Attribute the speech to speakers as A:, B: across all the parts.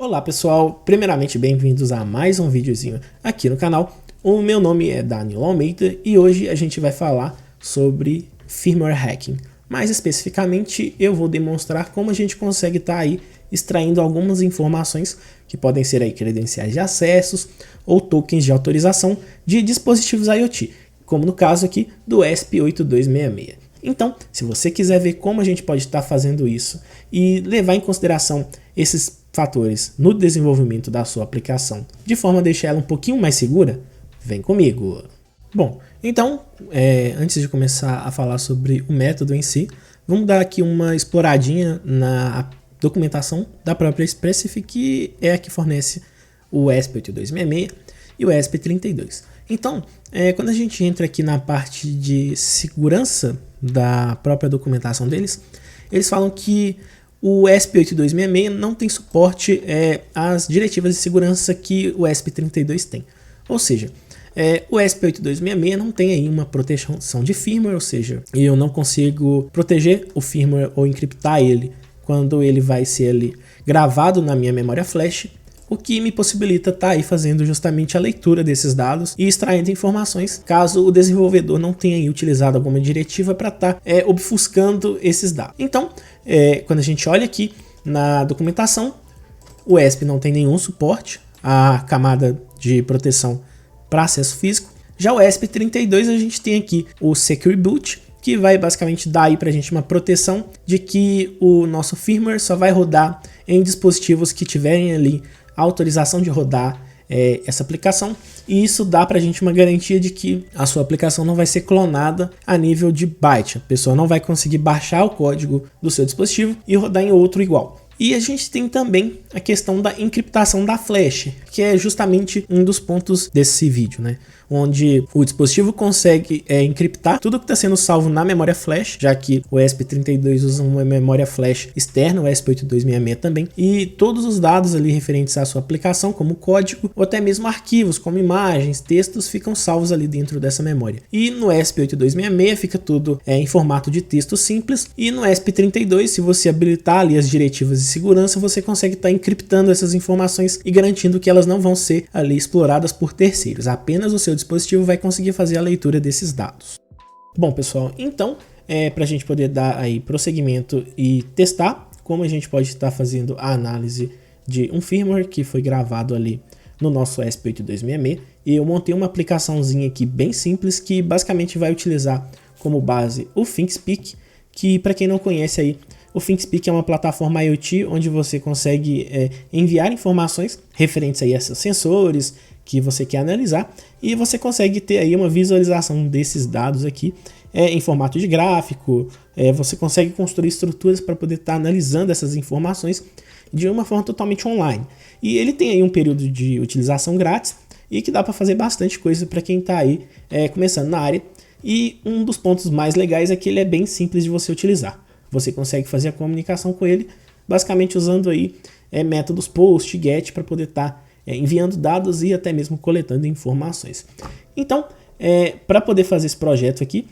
A: Olá pessoal, primeiramente bem-vindos a mais um videozinho aqui no canal. O meu nome é Danilo Almeida e hoje a gente vai falar sobre firmware hacking. Mais especificamente eu vou demonstrar como a gente consegue estar aí extraindo algumas informações que podem ser aí credenciais de acessos ou tokens de autorização de dispositivos IoT, como no caso aqui do ESP8266. Então, se você quiser ver como a gente pode estar fazendo isso e levar em consideração esses fatores no desenvolvimento da sua aplicação, de forma a deixar ela um pouquinho mais segura, vem comigo. Bom, então, antes de começar a falar sobre o método em si, vamos dar aqui uma exploradinha na documentação da própria Spressif, que é a que fornece o ESP8266 e o ESP32. Então, quando a gente entra aqui na parte de segurança da própria documentação deles, eles falam que o ESP8266 não tem suporte às diretivas de segurança que o ESP32 tem. Ou seja, o ESP8266 não tem aí uma proteção de firmware, ou seja, eu não consigo proteger o firmware ou encriptar ele quando ele vai ser ali gravado na minha memória flash, o que me possibilita estar aí fazendo justamente a leitura desses dados e extraindo informações caso o desenvolvedor não tenha aí utilizado alguma diretiva para estar obfuscando esses dados. Então, quando a gente olha aqui na documentação, o ESP não tem nenhum suporte à camada de proteção para acesso físico. Já o ESP32 a gente tem aqui o Secure Boot, que vai basicamente dar aí para a gente uma proteção de que o nosso firmware só vai rodar em dispositivos que tiverem ali a autorização de rodar essa aplicação, e isso dá pra gente uma garantia de que a sua aplicação não vai ser clonada a nível de byte. A pessoa não vai conseguir baixar o código do seu dispositivo e rodar em outro igual. E a gente tem também a questão da encriptação da flash, que é justamente um dos pontos desse vídeo, né? Onde o dispositivo consegue encriptar tudo que está sendo salvo na memória flash, já que o ESP32 usa uma memória flash externa, o ESP8266 também, e todos os dados ali referentes à sua aplicação, como código ou até mesmo arquivos, como imagens, textos, ficam salvos ali dentro dessa memória. E no ESP8266 fica tudo em formato de texto simples, e no ESP32, se você habilitar ali as diretivas de segurança, você consegue estar encriptando essas informações e garantindo que elas não vão ser ali exploradas por terceiros. Apenas o seu dispositivo vai conseguir fazer a leitura desses dados. Bom, pessoal, então, para a gente poder dar aí prosseguimento e testar como a gente pode estar fazendo a análise de um firmware que foi gravado ali no nosso ESP8266, e eu montei uma aplicaçãozinha aqui bem simples que basicamente vai utilizar como base o ThinkSpeak, que para quem não conhece aí, o ThinkSpeak é uma plataforma IoT onde você consegue enviar informações referentes aí a esses sensores que você quer analisar, e você consegue ter aí uma visualização desses dados aqui em formato de gráfico. Você consegue construir estruturas para poder estar analisando essas informações de uma forma totalmente online. E ele tem aí um período de utilização grátis e que dá para fazer bastante coisa para quem está aí começando na área. E um dos pontos mais legais é que ele é bem simples de você utilizar. Você consegue fazer a comunicação com ele basicamente usando aí métodos POST, GET para poder estar enviando dados e até mesmo coletando informações. Então, para poder fazer esse projeto aqui,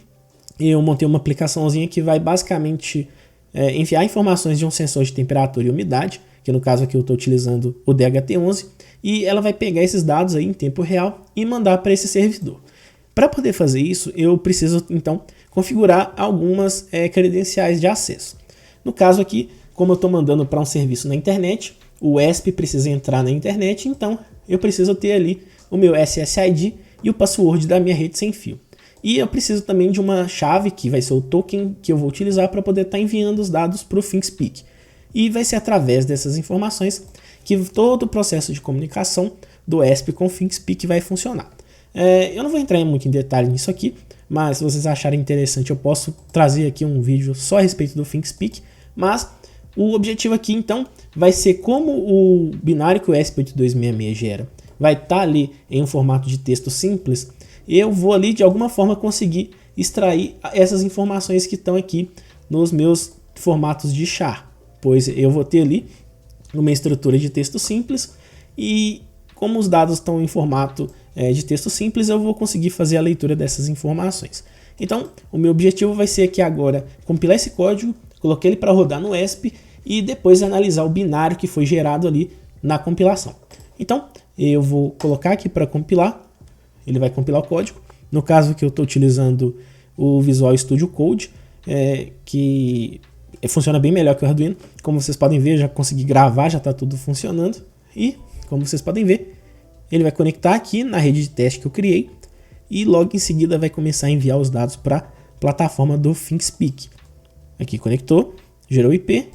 A: eu montei uma aplicaçãozinha que vai basicamente enviar informações de um sensor de temperatura e umidade, que no caso aqui eu estou utilizando o DHT11, e ela vai pegar esses dados aí em tempo real e mandar para esse servidor. Para poder fazer isso, eu preciso então configurar algumas credenciais de acesso. No caso aqui, como eu estou mandando para um serviço na internet, o ESP precisa entrar na internet, então eu preciso ter ali o meu SSID e o password da minha rede sem fio. E eu preciso também de uma chave, que vai ser o token que eu vou utilizar para poder estar enviando os dados para o ThinkSpeak. E vai ser através dessas informações que todo o processo de comunicação do ESP com o ThinkSpeak vai funcionar. Eu não vou entrar muito em detalhe nisso aqui, mas se vocês acharem interessante eu posso trazer aqui um vídeo só a respeito do ThinkSpeak, mas o objetivo aqui então vai ser como o binário que o ESP8266 gera vai estar ali em um formato de texto simples, eu vou ali de alguma forma conseguir extrair essas informações que estão aqui nos meus formatos de char, pois eu vou ter ali uma estrutura de texto simples e como os dados estão em formato de texto simples, eu vou conseguir fazer a leitura dessas informações. Então, o meu objetivo vai ser aqui agora compilar esse código, colocar ele para rodar no ESP e depois analisar o binário que foi gerado ali na compilação. Então, eu vou colocar aqui para compilar, ele vai compilar o código. No caso que eu estou utilizando o Visual Studio Code, que funciona bem melhor que o Arduino. Como vocês podem ver, eu já consegui gravar, já está tudo funcionando. E, como vocês podem ver, ele vai conectar aqui na rede de teste que eu criei. E logo em seguida vai começar a enviar os dados para a plataforma do ThinkSpeak. Aqui conectou, gerou IP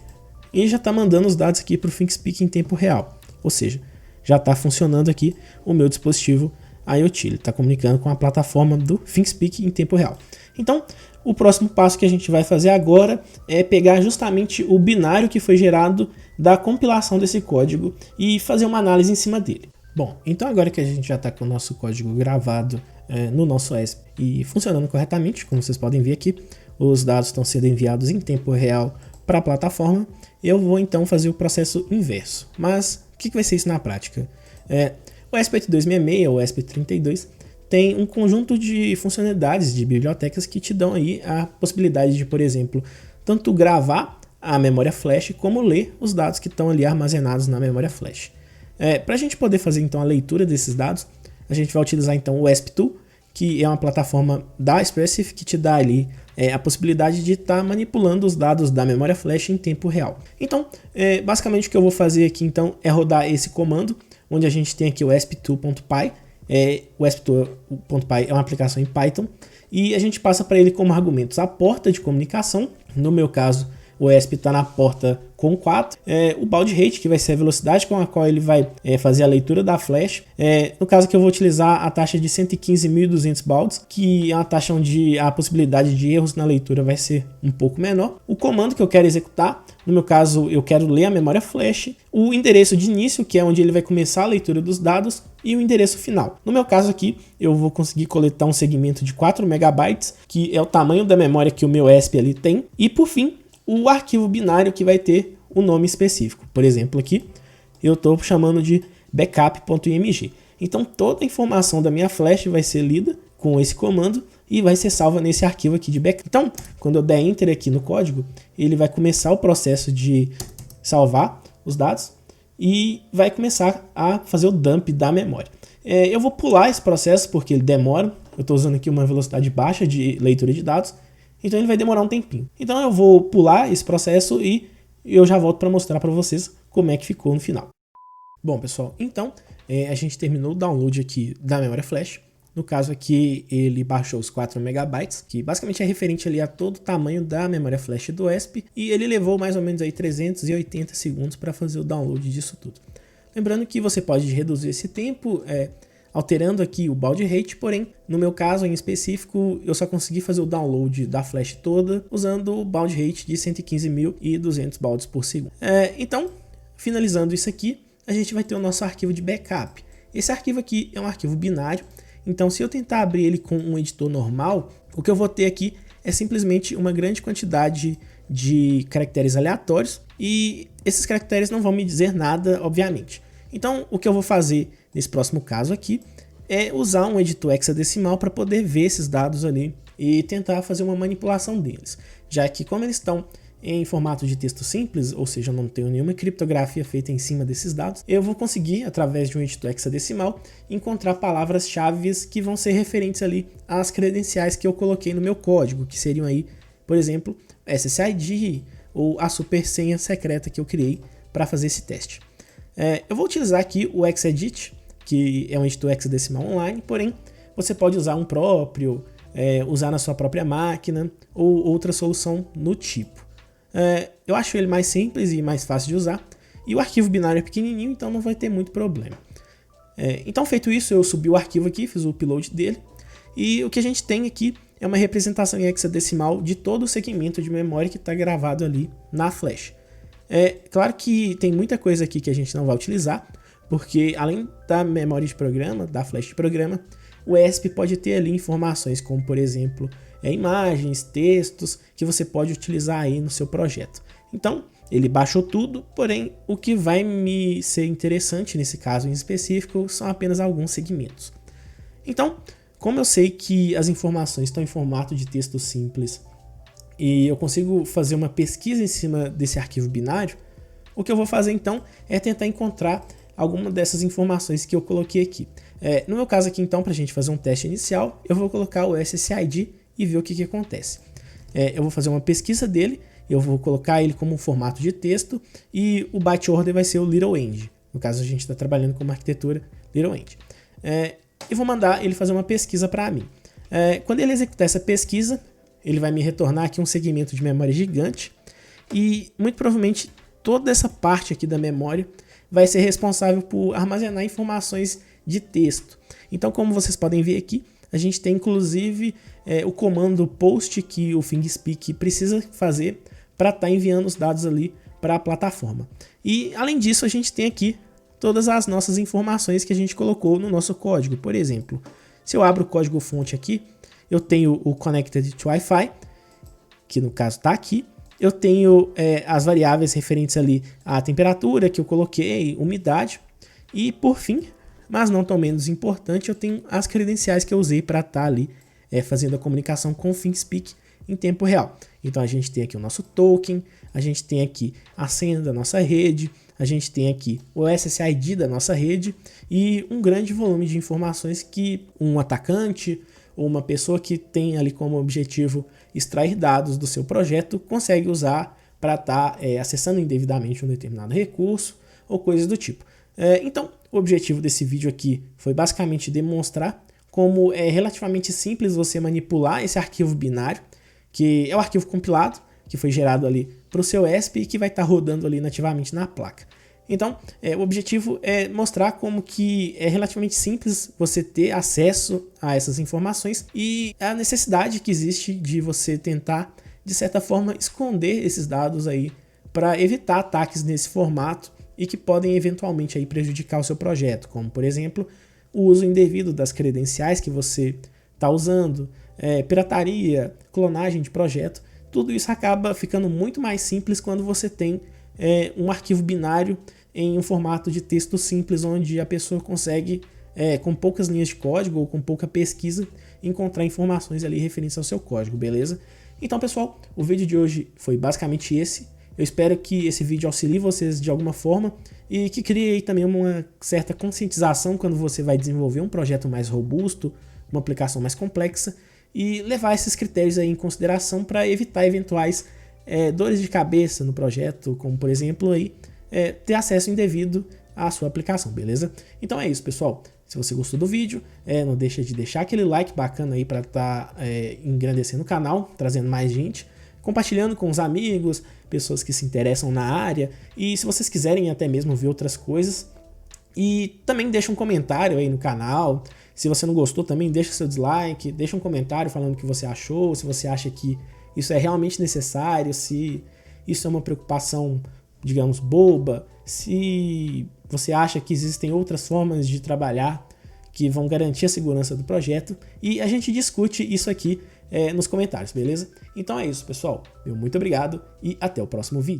A: e já está mandando os dados aqui para o ThinkSpeak em tempo real. Ou seja, já está funcionando aqui o meu dispositivo IoT. Ele está comunicando com a plataforma do ThinkSpeak em tempo real. Então, o próximo passo que a gente vai fazer agora é pegar justamente o binário que foi gerado da compilação desse código e fazer uma análise em cima dele. Bom, então agora que a gente já está com o nosso código gravado no nosso ESP e funcionando corretamente, como vocês podem ver aqui, os dados estão sendo enviados em tempo real para a plataforma, eu vou então fazer o processo inverso. Mas o que vai ser isso na prática? O ESP8266 ou ESP32 tem um conjunto de funcionalidades de bibliotecas que te dão aí a possibilidade de, por exemplo, tanto gravar a memória flash como ler os dados que estão ali armazenados na memória flash. Para a gente poder fazer então a leitura desses dados, a gente vai utilizar então o ESP2, que é uma plataforma da Espressif que te dá ali a possibilidade de estar manipulando os dados da memória flash em tempo real. Então, basicamente o que eu vou fazer aqui então é rodar esse comando, onde a gente tem aqui o esp2.py. O esp2.py é uma aplicação em Python e a gente passa para ele como argumentos a porta de comunicação. No meu caso, o ESP está na porta com 4, o baud rate, que vai ser a velocidade com a qual ele vai fazer a leitura da flash. No caso aqui eu vou utilizar a taxa de 115.200 bauds, que é uma taxa onde a possibilidade de erros na leitura vai ser um pouco menor. O comando que eu quero executar, no meu caso eu quero ler a memória flash, o endereço de início, que é onde ele vai começar a leitura dos dados, e o endereço final. No meu caso aqui, eu vou conseguir coletar um segmento de 4 megabytes, que é o tamanho da memória que o meu ESP ali tem, e por fim, o arquivo binário que vai ter o nome específico. Por exemplo, aqui eu estou chamando de backup.img. Então toda a informação da minha flash vai ser lida com esse comando e vai ser salva nesse arquivo aqui de backup. Então, quando eu der enter aqui no código, ele vai começar o processo de salvar os dados e vai começar a fazer o dump da memória. Eu vou pular esse processo porque ele demora. Eu estou usando aqui uma velocidade baixa de leitura de dados. Então ele vai demorar um tempinho. Então eu vou pular esse processo e eu já volto para mostrar para vocês como é que ficou no final. Bom, pessoal, então a gente terminou o download aqui da memória flash. No caso aqui ele baixou os 4 megabytes, que basicamente é referente ali a todo o tamanho da memória flash do ESP, e ele levou mais ou menos aí 380 segundos para fazer o download disso tudo. Lembrando que você pode reduzir esse tempo alterando aqui o baud rate, porém, no meu caso em específico, eu só consegui fazer o download da flash toda usando o baud rate de 115.200 bauds por segundo. Então, finalizando isso aqui, a gente vai ter o nosso arquivo de backup. Esse arquivo aqui é um arquivo binário, então se eu tentar abrir ele com um editor normal, o que eu vou ter aqui é simplesmente uma grande quantidade de caracteres aleatórios e esses caracteres não vão me dizer nada, obviamente. Então, o que eu vou fazer nesse próximo caso aqui é usar um editor hexadecimal para poder ver esses dados ali e tentar fazer uma manipulação deles. Já que como eles estão em formato de texto simples, ou seja, eu não tenho nenhuma criptografia feita em cima desses dados, eu vou conseguir, através de um editor hexadecimal, encontrar palavras-chave que vão ser referentes ali às credenciais que eu coloquei no meu código, que seriam aí, por exemplo, SSID ou a super senha secreta que eu criei para fazer esse teste. Eu vou utilizar aqui o Hexedit, que é um editor hexadecimal online, porém você pode usar um próprio, usar na sua própria máquina ou outra solução no tipo. Eu acho ele mais simples e mais fácil de usar, e o arquivo binário é pequenininho, então não vai ter muito problema. Então feito isso, eu subi o arquivo aqui, fiz o upload dele, e o que a gente tem aqui é uma representação em hexadecimal de todo o segmento de memória que está gravado ali na flash. Claro que tem muita coisa aqui que a gente não vai utilizar, porque além da memória de programa, da flash de programa, o ESP pode ter ali informações como, por exemplo, imagens, textos, que você pode utilizar aí no seu projeto. Então, ele baixou tudo, porém, o que vai me ser interessante nesse caso em específico são apenas alguns segmentos. Então, como eu sei que as informações estão em formato de texto simples, e eu consigo fazer uma pesquisa em cima desse arquivo binário, o que eu vou fazer então é tentar encontrar alguma dessas informações que eu coloquei aqui. No meu caso aqui então, para a gente fazer um teste inicial, eu vou colocar o SSID e ver o que acontece. Eu vou fazer uma pesquisa dele, eu vou colocar ele como um formato de texto e o byte order vai ser o LittleEng. No caso a gente está trabalhando com uma arquitetura LittleEng. Eu vou mandar ele fazer uma pesquisa para mim. Quando ele executar essa pesquisa, ele vai me retornar aqui um segmento de memória gigante e muito provavelmente toda essa parte aqui da memória vai ser responsável por armazenar informações de texto. Então, como vocês podem ver aqui, a gente tem inclusive o comando post que o ThingSpeak precisa fazer para estar enviando os dados ali para a plataforma. E além disso, a gente tem aqui todas as nossas informações que a gente colocou no nosso código. Por exemplo, se eu abro o código fonte aqui, eu tenho o Connected to Wi-Fi, que no caso está aqui. Eu tenho as variáveis referentes ali à temperatura que eu coloquei, umidade. E por fim, mas não tão menos importante, eu tenho as credenciais que eu usei para estar ali fazendo a comunicação com o ThingSpeak em tempo real. Então a gente tem aqui o nosso token, a gente tem aqui a senha da nossa rede, a gente tem aqui o SSID da nossa rede e um grande volume de informações que um atacante ou uma pessoa que tem ali como objetivo extrair dados do seu projeto consegue usar para estar acessando indevidamente um determinado recurso ou coisas do tipo. Então, o objetivo desse vídeo aqui foi basicamente demonstrar como é relativamente simples você manipular esse arquivo binário, que é o arquivo compilado, que foi gerado ali para o seu ESP e que vai estar rodando ali nativamente na placa. Então, o objetivo é mostrar como que é relativamente simples você ter acesso a essas informações e a necessidade que existe de você tentar, de certa forma, esconder esses dados aí para evitar ataques nesse formato e que podem eventualmente aí prejudicar o seu projeto, como por exemplo, o uso indevido das credenciais que você está usando, pirataria, clonagem de projeto. Tudo isso acaba ficando muito mais simples quando você tem um arquivo binário em um formato de texto simples, onde a pessoa consegue, com poucas linhas de código ou com pouca pesquisa, encontrar informações ali referentes ao seu código, beleza? Então, pessoal, o vídeo de hoje foi basicamente esse. Eu espero que esse vídeo auxilie vocês de alguma forma e que crie aí também uma certa conscientização quando você vai desenvolver um projeto mais robusto, uma aplicação mais complexa, e levar esses critérios aí em consideração para evitar eventuais dores de cabeça no projeto, como por exemplo aí, ter acesso indevido à sua aplicação, beleza? Então é isso, pessoal. Se você gostou do vídeo, não deixa de deixar aquele like bacana aí para estar engrandecendo o canal, trazendo mais gente, compartilhando com os amigos, pessoas que se interessam na área, e se vocês quiserem até mesmo ver outras coisas, e também deixa um comentário aí no canal. Se você não gostou também, deixa seu dislike, deixa um comentário falando o que você achou, se você acha que isso é realmente necessário, se isso é uma preocupação, digamos, boba, se você acha que existem outras formas de trabalhar que vão garantir a segurança do projeto, e a gente discute isso aqui nos comentários, beleza? Então é isso, pessoal. Muito obrigado e até o próximo vídeo.